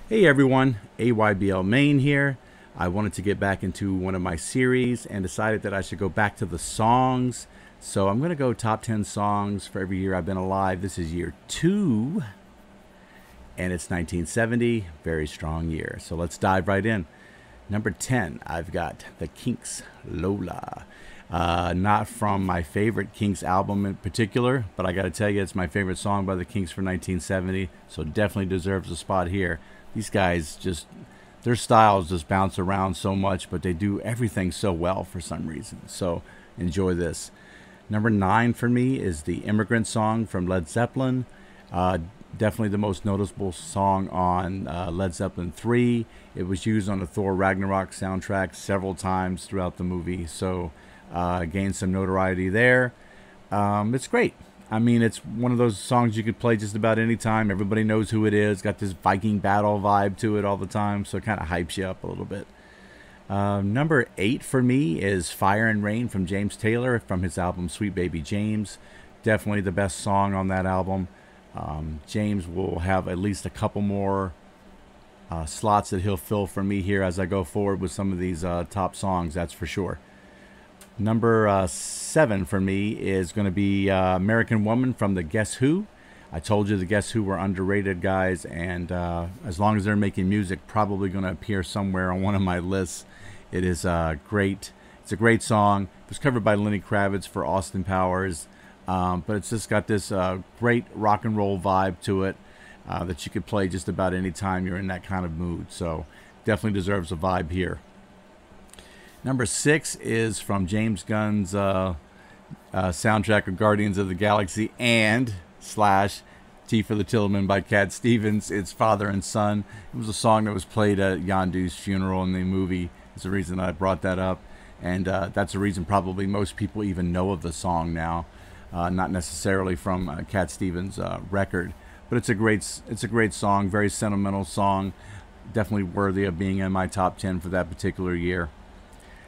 Hey everyone, AYBL Main here. I wanted to get back into one of my series and decided that I should go back to the songs. So I'm going to go top 10 songs for every year I've been alive. This is year 2 and it's 1970. Very strong year. So let's dive right in. Number 10, I've got the Kinks, Lola. Not from my favorite Kinks album in particular, but I got to tell you, it's my favorite song by the Kinks for 1970, so definitely deserves a spot here. These guys just, their styles just bounce around so much, but they do everything so well for some reason. So enjoy this. Number 9 for me is the Immigrant song from Led Zeppelin. Uh, Definitely the most noticeable song on Led Zeppelin 3. It was used on the Thor Ragnarok soundtrack several times throughout the movie, so gained some notoriety there. It's great. I mean, it's one of those songs you could play just about any time. Everybody knows who it is. Got this Viking battle vibe to it all the time, so it kind of hypes you up a little bit. Number 8 for me is Fire and Rain from James Taylor from his album Sweet Baby James. Definitely the best song on that album. James will have at least a couple more slots that he'll fill for me here as I go forward with some of these top songs, that's for sure. Number 7 for me is going to be American Woman from the Guess Who. I told you the Guess Who were underrated guys, and as long as they're making music, probably going to appear somewhere on one of my lists. It is great. It's a great song. It was covered by Lenny Kravitz for Austin Powers, but it's just got this great rock and roll vibe to it that you could play just about any time you're in that kind of mood. So definitely deserves a vibe here. Number 6 is from James Gunn's soundtrack of Guardians of the Galaxy and slash T for the Tillman by Cat Stevens. It's Father and Son. It was a song that was played at Yondu's funeral in the movie. It's the reason I brought that up. And that's the reason probably most people even know of the song now. Not necessarily from Cat Stevens' record. But it's a great song, very sentimental song. Definitely worthy of being in my top 10 for that particular year.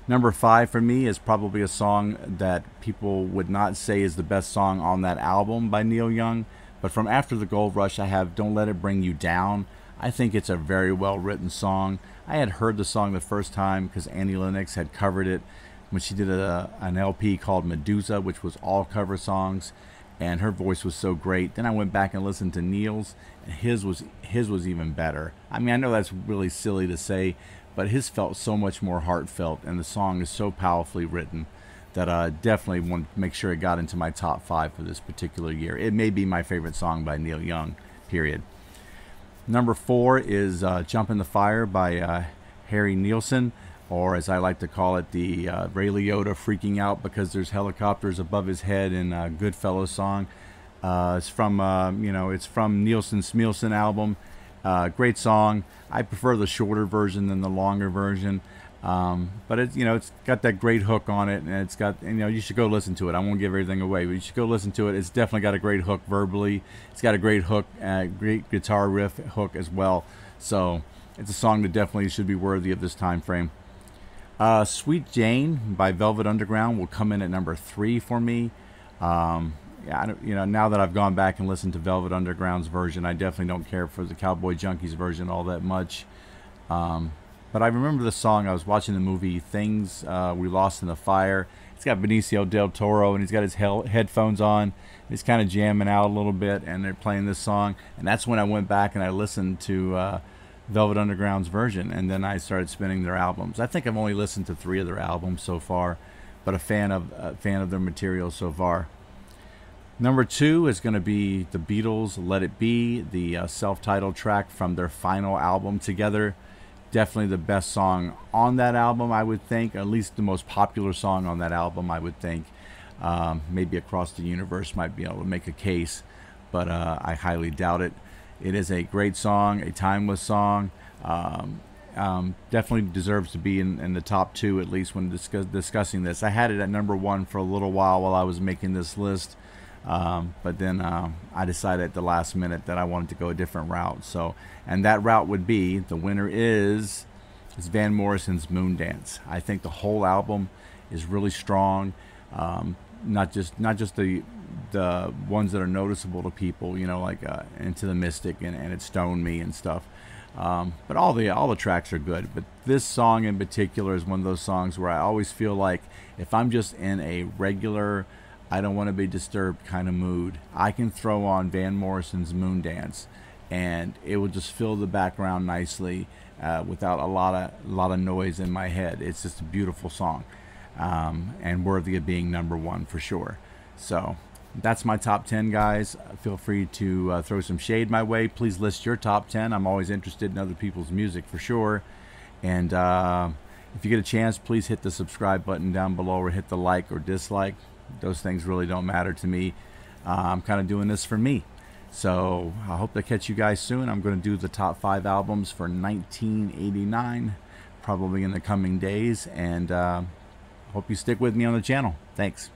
Number 5 for me is probably a song that people would not say is the best song on that album by Neil Young. But from After the Gold Rush, I have Don't Let It Bring You Down. I think it's a very well written song. I had heard the song the first time because Annie Lennox had covered it when she did an LP called Medusa, which was all cover songs. And her voice was so great. Then I went back and listened to Neil's, and his was even better. I mean, I know that's really silly to say, but his felt so much more heartfelt, and the song is so powerfully written that I definitely want to make sure it got into my top 5 for this particular year. It may be my favorite song by Neil Young, period. Number 4 is Jump in the Fire by Harry Nilsson, or as I like to call it, the Ray Liotta freaking out because there's helicopters above his head in a Goodfellas song. It's from Nilsson's Smielson album. Great song. I prefer the shorter version than the longer version, but it's got that great hook on it, and it's got you should go listen to it. I won't give everything away, but you should go listen to it. It's definitely got a great hook verbally. It's got a great hook, great guitar riff hook as well. So it's a song that definitely should be worthy of this time frame. Sweet Jane by Velvet Underground will come in at number 3 for me. Now that I've gone back and listened to Velvet Underground's version, I definitely don't care for the Cowboy Junkies version all that much. But I remember the song. I was watching the movie Things We Lost in the Fire. It's got Benicio del Toro, and he's got his headphones on. He's kind of jamming out a little bit, and they're playing this song. And that's when I went back and I listened to Velvet Underground's version, and then I started spinning their albums. I think I've only listened to 3 of their albums so far, but a fan of their material so far. Number 2 is going to be the Beatles' Let It Be, the self-titled track from their final album together. Definitely the best song on that album, I would think. At least the most popular song on that album, I would think. Maybe Across the Universe might be able to make a case, but I highly doubt it. It is a great song, a timeless song. Definitely deserves to be in the top 2, at least when discussing this. I had it at number 1 for a little while I was making this list. But then I decided at the last minute that I wanted to go a different route. And that route would be, the winner is Van Morrison's Moondance. I think the whole album is really strong. Not just the ones that are noticeable to people, like Into the Mystic and It Stoned Me and stuff. But all the tracks are good. But this song in particular is one of those songs where I always feel like if I'm just in a regular, I don't want to be disturbed kind of mood, I can throw on Van Morrison's Moondance, and it will just fill the background nicely without a lot of noise in my head. It's just a beautiful song, and worthy of being number one for sure. So that's my top 10, guys. Feel free to throw some shade my way. Please list your top 10. I'm always interested in other people's music for sure. And if you get a chance, please hit the subscribe button down below, or hit the like or dislike. Those things really don't matter to me. I'm kind of doing this for me. So I hope to catch you guys soon. I'm going to do the top 5 albums for 1989, probably in the coming days. And hope you stick with me on the channel. Thanks.